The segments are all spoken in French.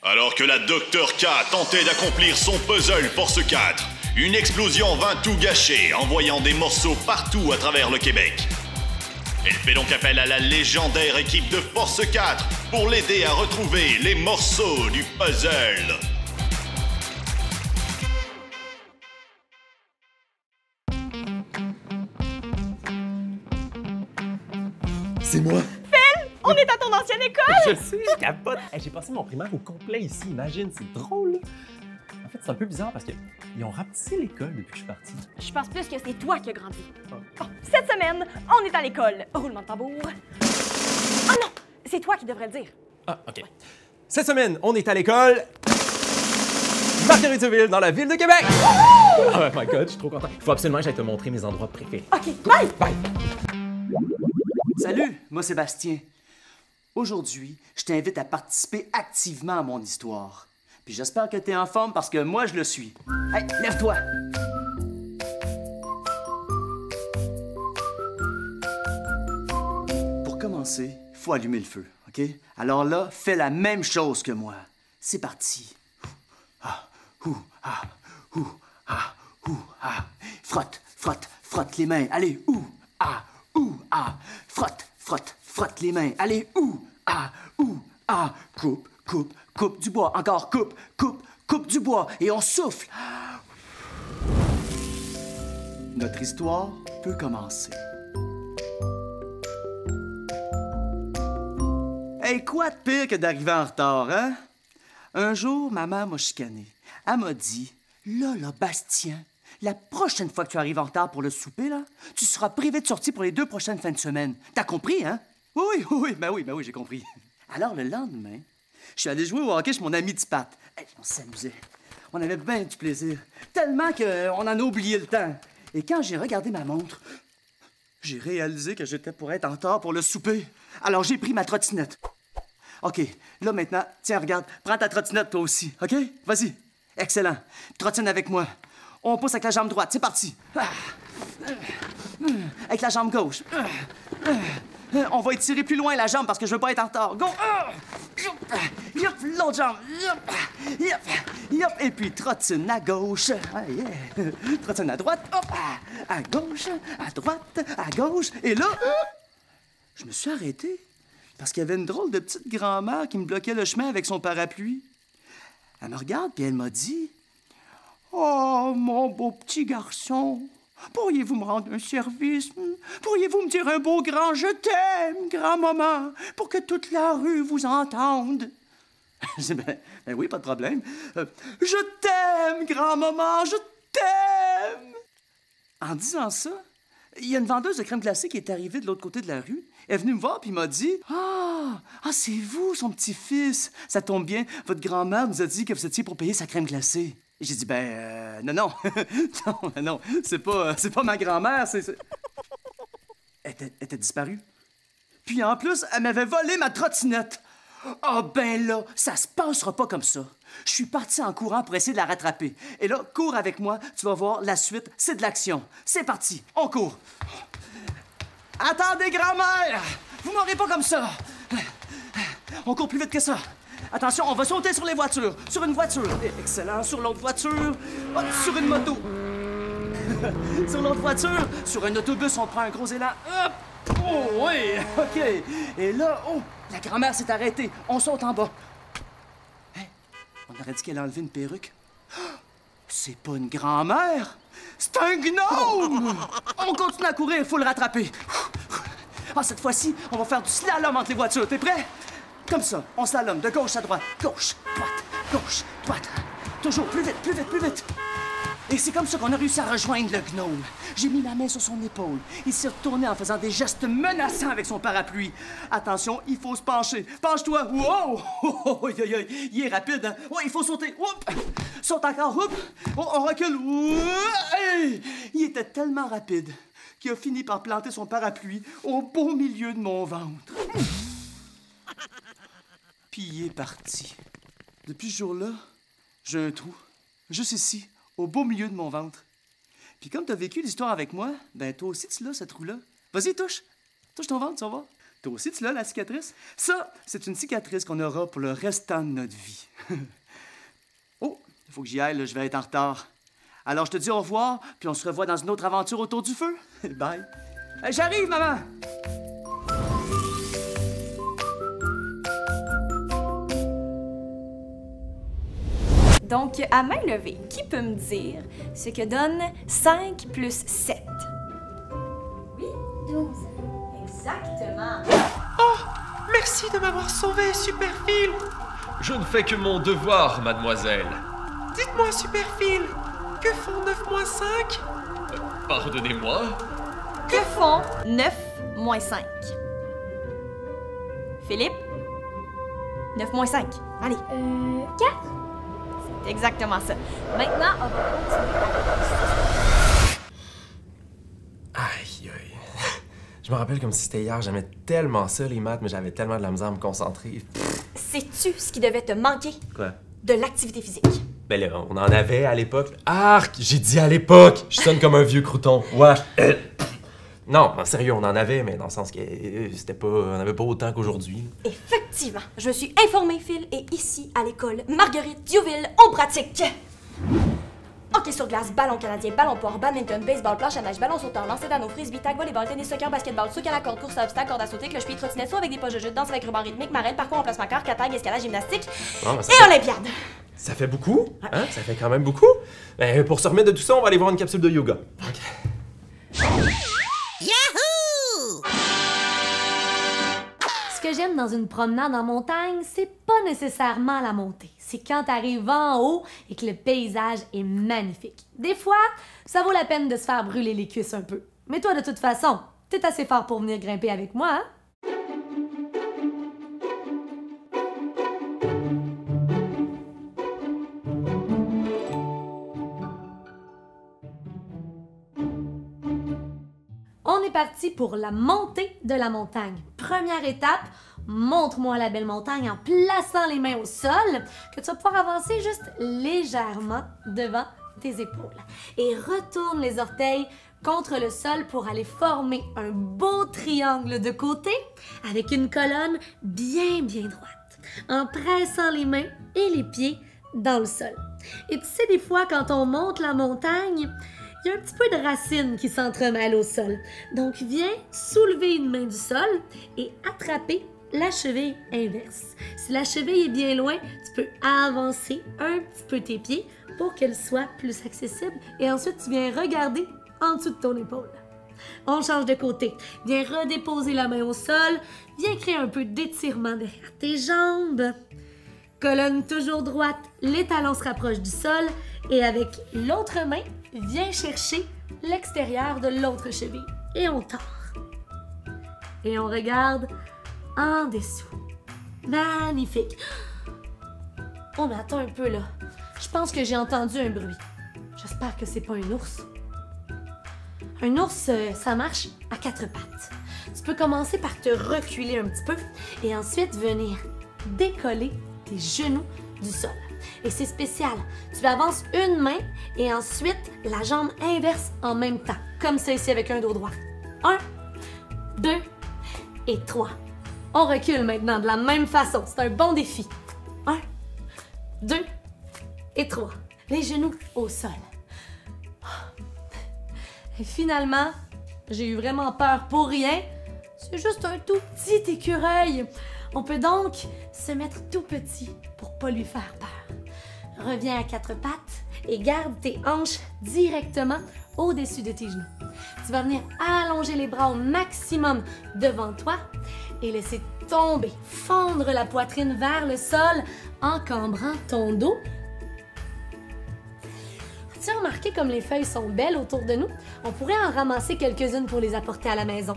Alors que la Dr K tentait d'accomplir son puzzle Force 4, une explosion vint tout gâcher, envoyant des morceaux partout à travers le Québec. Elle fait donc appel à la légendaire équipe de Force 4 pour l'aider à retrouver les morceaux du puzzle. C'est moi. Phil, on est à ton ancienne école! Je sais, je capote. Hey, j'ai passé mon primaire au complet ici, imagine, c'est drôle. En fait, c'est un peu bizarre parce qu'ils ont rapetissé l'école depuis que je suis parti. Je pense plus que c'est toi qui as grandi. Oh, cette semaine, on est à l'école. Roulement de tambour. Oh non, c'est toi qui devrais le dire. Ah, OK. Cette semaine, on est à l'école Marguerite-Ville, dans la ville de Québec! Oh my God, je suis trop content. Il faut absolument que j'aille te montrer mes endroits préférés. OK, bye! Bye! Salut, moi Sébastien. Aujourd'hui, je t'invite à participer activement à mon histoire. Puis j'espère que t'es en forme parce que moi, je le suis. Hey, lève-toi! Pour commencer, il faut allumer le feu, OK? Alors là, fais la même chose que moi. C'est parti. Ah, ah, ah, ah. Frotte, frotte, frotte les mains. Allez, ah, frotte, frotte, frotte les mains. Allez, ah. Coupe, coupe, coupe du bois. Encore, coupe, coupe, coupe du bois. Et on souffle. Notre histoire peut commencer. Hey, quoi de pire que d'arriver en retard, hein? Un jour, ma mère m'a chicané. Elle m'a dit, là, Bastien, la prochaine fois que tu arrives en retard pour le souper, là, tu seras privé de sortie pour les 2 prochaines fins de semaine. T'as compris, hein? Oui, j'ai compris. Alors, le lendemain, je suis allé jouer au hockey chez mon ami Tipat. Hey, on s'amusait. On avait bien du plaisir. Tellement qu'on en a oublié le temps. Et quand j'ai regardé ma montre, j'ai réalisé que j'étais pour être en retard pour le souper. Alors, j'ai pris ma trottinette. OK, là, maintenant, tiens, regarde, prends ta trottinette, toi aussi, OK? Vas-y. Excellent. Trottine avec moi. On pousse avec la jambe droite. C'est parti. Avec la jambe gauche. On va étirer plus loin la jambe parce que je veux pas être en retard. Go! Yop, l'autre jambe. Yop. Et puis trottine à gauche. Ah, yeah. Trottine à droite. Hop. À gauche, à droite, à gauche. Et là, je me suis arrêté parce qu'il y avait une drôle de petite grand-mère qui me bloquait le chemin avec son parapluie. Elle me regarde puis elle m'a dit... Oh, mon beau petit garçon, pourriez-vous me rendre un service? Pourriez-vous me dire un beau grand « Je t'aime, grand-maman », pour que toute la rue vous entende? J'ai dit, ben oui, pas de problème. Je t'aime, grand-maman, je t'aime! En disant ça, il y a une vendeuse de crème glacée qui est arrivée de l'autre côté de la rue. Elle est venue me voir puis m'a dit « Ah, c'est vous, son petit-fils. Ça tombe bien, votre grand-mère nous a dit que vous étiez pour payer sa crème glacée. » J'ai dit, non. non, c'est pas ma grand-mère, c'est... Elle était disparue. Puis en plus, elle m'avait volé ma trottinette. Ah ben là, ça se passera pas comme ça. Je suis parti en courant pour essayer de la rattraper. Et là, cours avec moi, tu vas voir, la suite, c'est de l'action. C'est parti, on court. Attendez, grand-mère! Vous m'aurez pas comme ça. On court plus vite que ça. Attention, on va sauter sur les voitures. Sur une voiture. Excellent. Sur l'autre voiture. Oh, sur une moto. Sur l'autre voiture. Sur un autobus, on prend un gros élan. Hop! Oh, oui! OK. Et là, la grand-mère s'est arrêtée. On saute en bas. Hey, on aurait dit qu'elle a enlevé une perruque. C'est pas une grand-mère. C'est un gnome! On continue à courir, il faut le rattraper. Ah, cette fois-ci, on va faire du slalom entre les voitures. T'es prêt? Comme ça, on slalome de gauche à droite, gauche, droite. Toujours plus vite, plus vite, plus vite. Et c'est comme ça qu'on a réussi à rejoindre le gnome. J'ai mis ma main sur son épaule. Il s'est retourné en faisant des gestes menaçants avec son parapluie. Attention, il faut se pencher. Penche-toi. Wow! Il est rapide, hein? Ouais, il faut sauter. Oup! Saute encore. Oup! On recule. Hey! Il était tellement rapide qu'il a fini par planter son parapluie au beau milieu de mon ventre. Puis il est parti. Depuis ce jour-là, j'ai un trou, juste ici, au beau milieu de mon ventre. Puis comme t'as vécu l'histoire avec moi, ben toi aussi tu l'as, ce trou-là. Vas-y, touche. Touche ton ventre, tu vas voir. Toi aussi tu l'as, la cicatrice. Ça, c'est une cicatrice qu'on aura pour le restant de notre vie. Oh, il faut que j'y aille, là, je vais être en retard. Alors, je te dis au revoir, puis on se revoit dans une autre aventure autour du feu. Bye. J'arrive, maman! Donc, à main levée, qui peut me dire ce que donne 5 plus 7? Oui, 12. Exactement. Merci de m'avoir sauvé, Superphil! Je ne fais que mon devoir, mademoiselle. Dites-moi, Superphil, que font 9 moins 5? Pardonnez-moi. Que font 9 moins 5? Philippe? 9 moins 5. Allez. 4? C'est exactement ça. Maintenant, on va continuer avec... Aïe, aïe. Je me rappelle comme si c'était hier, j'aimais tellement ça, les maths, mais j'avais tellement de la misère à me concentrer. Sais-tu ce qui devait te manquer? Quoi? De l'activité physique. Ben là, on en avait à l'époque. Arc! J'ai dit à l'époque! Je sonne comme un vieux crouton. Wesh! Non, en sérieux, on en avait, mais dans le sens que c'était pas... On avait pas autant qu'aujourd'hui. Effectivement. Je me suis informée, Phil, et ici, à l'école Marguerite Diouville, on pratique hockey sur glace, ballon canadien, ballon port, badminton, baseball, planche à neige, ballon sauteur, lancer d'anneau, frisbee, tag, volleyball, tennis, soccer, basketball, saut à la corde, course à obstacles, corde à sauter, cloche-pied, trottinette, saut avec des poches de jeu, danse avec ruban rythmique, marelle, parcours en placement car, tag, escalade, gymnastique et olympiade. Ça fait beaucoup, hein? Ça fait quand même beaucoup. Ben, pour se remettre de tout ça, on va aller voir une capsule de yoga. OK. Ce que j'aime dans une promenade en montagne, c'est pas nécessairement la montée. C'est quand t'arrives en haut et que le paysage est magnifique. Des fois, ça vaut la peine de se faire brûler les cuisses un peu. Mais toi, de toute façon, t'es assez fort pour venir grimper avec moi, hein? On est parti pour la montée de la montagne. Première étape, montre-moi la belle montagne en plaçant les mains au sol, que tu vas pouvoir avancer juste légèrement devant tes épaules. Et retourne les orteils contre le sol pour aller former un beau triangle de côté avec une colonne bien droite, en pressant les mains et les pieds dans le sol. Et tu sais, des fois, quand on monte la montagne, il y a un petit peu de racines qui s'entremêlent au sol. Donc, viens soulever une main du sol et attraper la cheville inverse. Si la cheville est bien loin, tu peux avancer un petit peu tes pieds pour qu'elle soit plus accessible. Et ensuite, tu viens regarder en dessous de ton épaule. On change de côté. Viens redéposer la main au sol. Viens créer un peu d'étirement derrière tes jambes. Colonne toujours droite, les talons se rapprochent du sol. Et avec l'autre main, viens chercher l'extérieur de l'autre cheville. Et on tord. Et on regarde en dessous. Magnifique. Oh, mais attends un peu, là. Je pense que j'ai entendu un bruit. J'espère que c'est pas un ours. Un ours, ça marche à 4 pattes. Tu peux commencer par te reculer un petit peu et ensuite venir décoller tes genoux du sol. Et c'est spécial. Tu avances une main et ensuite la jambe inverse en même temps. Comme ça ici avec un dos droit. 1, 2 et 3. On recule maintenant de la même façon. C'est un bon défi. 1, 2 et 3. Les genoux au sol. Et finalement, j'ai eu vraiment peur pour rien. C'est juste un tout petit écureuil. On peut donc se mettre tout petit pour pas lui faire peur. Reviens à 4 pattes et garde tes hanches directement au-dessus de tes genoux. Tu vas venir allonger les bras au maximum devant toi et laisser tomber, fondre la poitrine vers le sol en cambrant ton dos. As-tu remarqué comme les feuilles sont belles autour de nous? On pourrait en ramasser quelques-unes pour les apporter à la maison.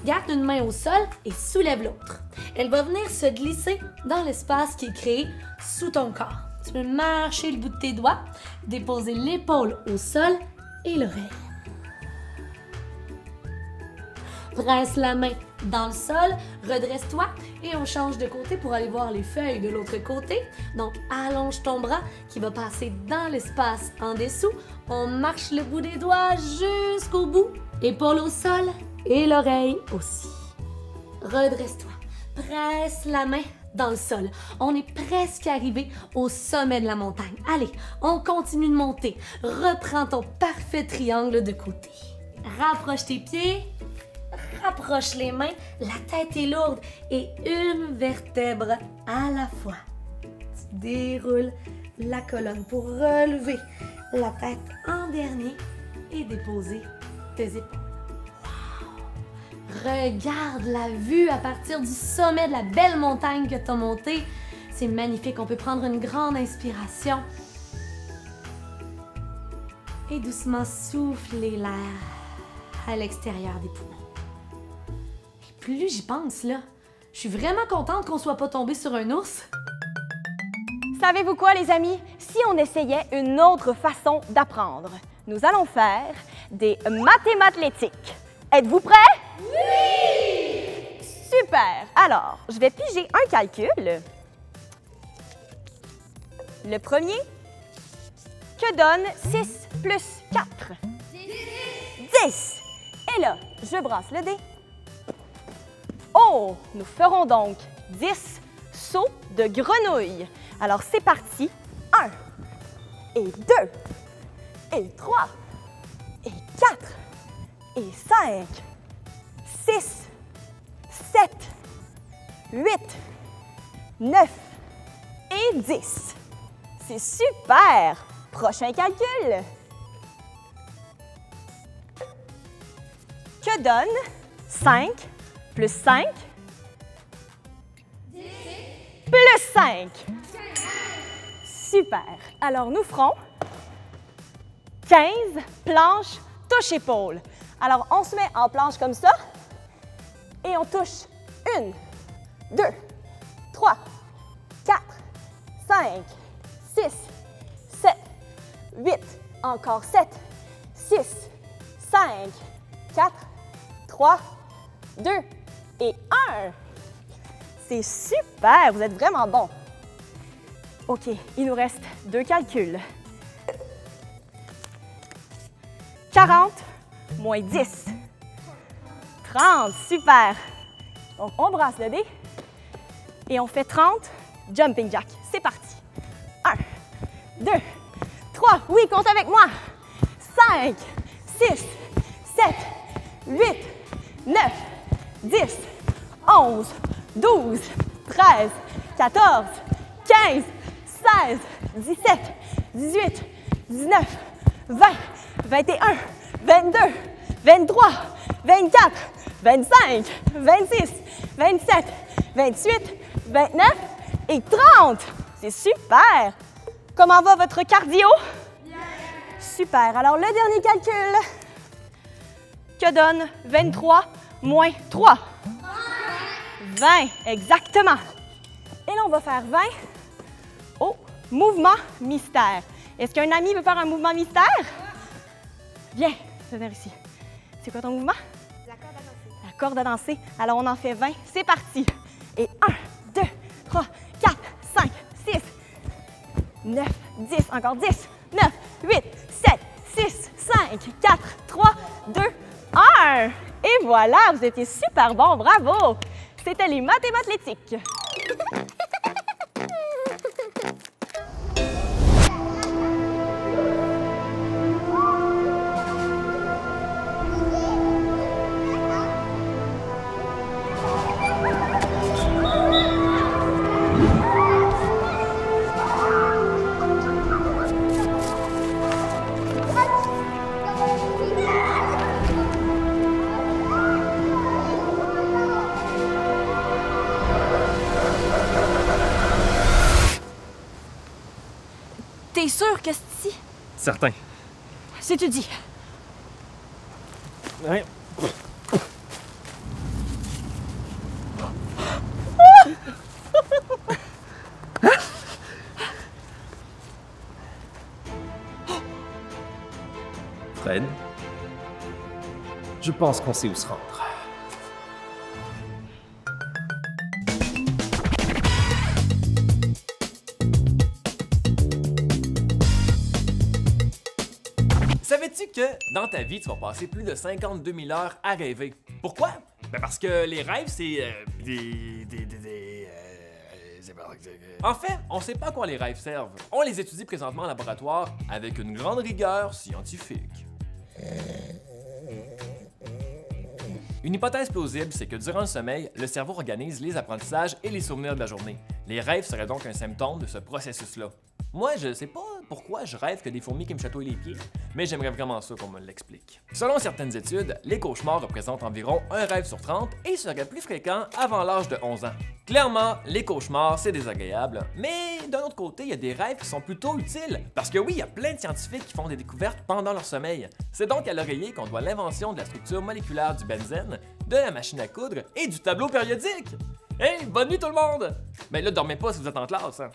Garde une main au sol et soulève l'autre. Elle va venir se glisser dans l'espace qui est créé sous ton corps. Tu peux marcher le bout de tes doigts, déposer l'épaule au sol et l'oreille. Presse la main dans le sol, redresse-toi et on change de côté pour aller voir les feuilles de l'autre côté. Donc, allonge ton bras qui va passer dans l'espace en dessous. On marche le bout des doigts jusqu'au bout. Épaule au sol et l'oreille aussi. Redresse-toi. Presse la main dans le sol. On est presque arrivé au sommet de la montagne. Allez, on continue de monter. Reprends ton parfait triangle de côté. Rapproche tes pieds. Rapproche les mains. La tête est lourde et une vertèbre à la fois. Tu déroules la colonne pour relever la tête en dernier et déposer tes épaules. Wow! Regarde la vue à partir du sommet de la belle montagne que tu as montée. C'est magnifique. On peut prendre une grande inspiration et doucement souffler l'air à l'extérieur des poumons. Et plus j'y pense, là, je suis vraiment contente qu'on soit pas tombé sur un ours. Savez-vous quoi, les amis? Si on essayait une autre façon d'apprendre, nous allons faire des mathémathétiques. Êtes-vous prêts? Oui! Super! Alors, je vais piger un calcul. Le premier, que donne 6 plus 4? 10! Et là, je brasse le dé. Oh! Nous ferons donc 10 sauts de grenouille. Alors, c'est parti. 1, et 2, et 3, et 4, et 5, 6, 7, 8, 9 et 10. C'est super! Prochain calcul. Que donne 5 plus 5? 10 plus 5. Super. Alors, nous ferons 15 planches touche-épaule. Alors, on se met en planche comme ça et on touche 1, 2, 3, 4, 5, 6, 7, 8, encore 7, 6, 5, 4, 3, 2 et 1. C'est super, vous êtes vraiment bon. OK, il nous reste 2 calculs. 40 moins 10. 30, super. Donc, on brasse le dé et on fait 30 jumping jack. C'est parti. 1, 2, 3, oui, compte avec moi. 5, 6, 7, 8, 9, 10, 11, 12, 13, 14, 15, 16, 17, 18, 19, 20, 21, 22, 23, 24, 25, 26, 27, 28, 29 et 30. C'est super! Comment va votre cardio? Super. Alors, le dernier calcul. Que donne 23 moins 3? 20, exactement. Et là, on va faire 20 au mouvement mystère. Est-ce qu'un ami veut faire un mouvement mystère? Viens, venir ici. C'est quoi ton mouvement? La corde à danser. La corde à danser. Alors, on en fait 20. C'est parti. Et 1, 2, 3, 4, 5, 6, 9, 10. Encore 10, 9, 8, 7, 6, 5, 4, 3, 2, 1. Et voilà, vous étiez super bon. Bravo. C'était les mathémathétiques. T'es sûr que c'est ici? Certain. C'est-tu dit? Ouais. Fred, je pense qu'on sait où se rendre. Savais-tu que dans ta vie, tu vas passer plus de 52 000 heures à rêver? Pourquoi? Ben parce que les rêves, c'est En fait, on sait pas à quoi les rêves servent. On les étudie présentement en laboratoire avec une grande rigueur scientifique. Une hypothèse plausible, c'est que durant le sommeil, le cerveau organise les apprentissages et les souvenirs de la journée. Les rêves seraient donc un symptôme de ce processus-là. Moi, je sais pas pourquoi je rêve que des fourmis qui me chatouillent les pieds, mais j'aimerais vraiment ça qu'on me l'explique. Selon certaines études, les cauchemars représentent environ un rêve sur 30 et seraient plus fréquents avant l'âge de 11 ans. Clairement, les cauchemars, c'est désagréable, mais d'un autre côté, il y a des rêves qui sont plutôt utiles. Parce que oui, il y a plein de scientifiques qui font des découvertes pendant leur sommeil. C'est donc à l'oreiller qu'on doit l'invention de la structure moléculaire du benzène, de la machine à coudre et du tableau périodique. Hey, bonne nuit tout le monde! Ben là, dormez pas si vous êtes en classe, hein.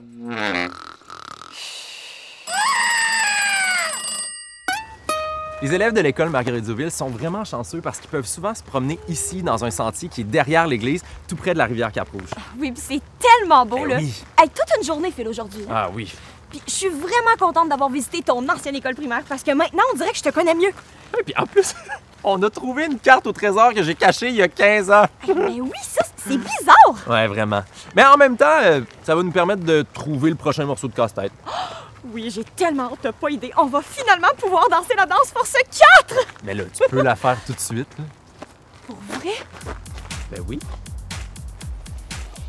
Les élèves de l'école Marguerite-Diouville sont vraiment chanceux parce qu'ils peuvent souvent se promener ici, dans un sentier qui est derrière l'église, tout près de la rivière Cap-Rouge. Oui, pis c'est tellement beau, Ben là. oui. Hey, toute une journée, Phil, aujourd'hui. Ah oui. Puis je suis vraiment contente d'avoir visité ton ancienne école primaire parce que maintenant, on dirait que je te connais mieux. Et puis en plus, on a trouvé une carte au trésor que j'ai cachée il y a 15 ans. Mais oui, ça, c'est bizarre. Ouais, vraiment. Mais en même temps, ça va nous permettre de trouver le prochain morceau de casse-tête. Oui, j'ai tellement hâte, t'as pas idée. On va finalement pouvoir danser la danse Force 4! Mais là, tu peux la faire tout de suite. Là. Pour vrai? Ben oui.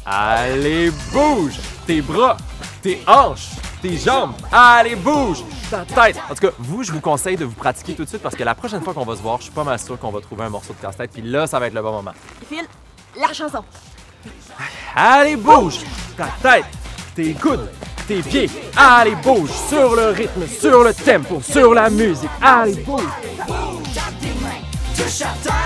Allez, bouge! Tes bras, tes hanches, tes jambes. Allez, bouge! Ta tête. En tout cas, vous, je vous conseille de vous pratiquer tout de suite parce que la prochaine fois qu'on va se voir, je suis pas mal sûr qu'on va trouver un morceau de casse-tête. Puis là, ça va être le bon moment. Phil, la chanson. Allez, bouge! Ta tête, tes coudes, tes pieds. Allez, bouge! Sur le rythme, sur le tempo, sur la musique. Allez, bouge! Touche à terre.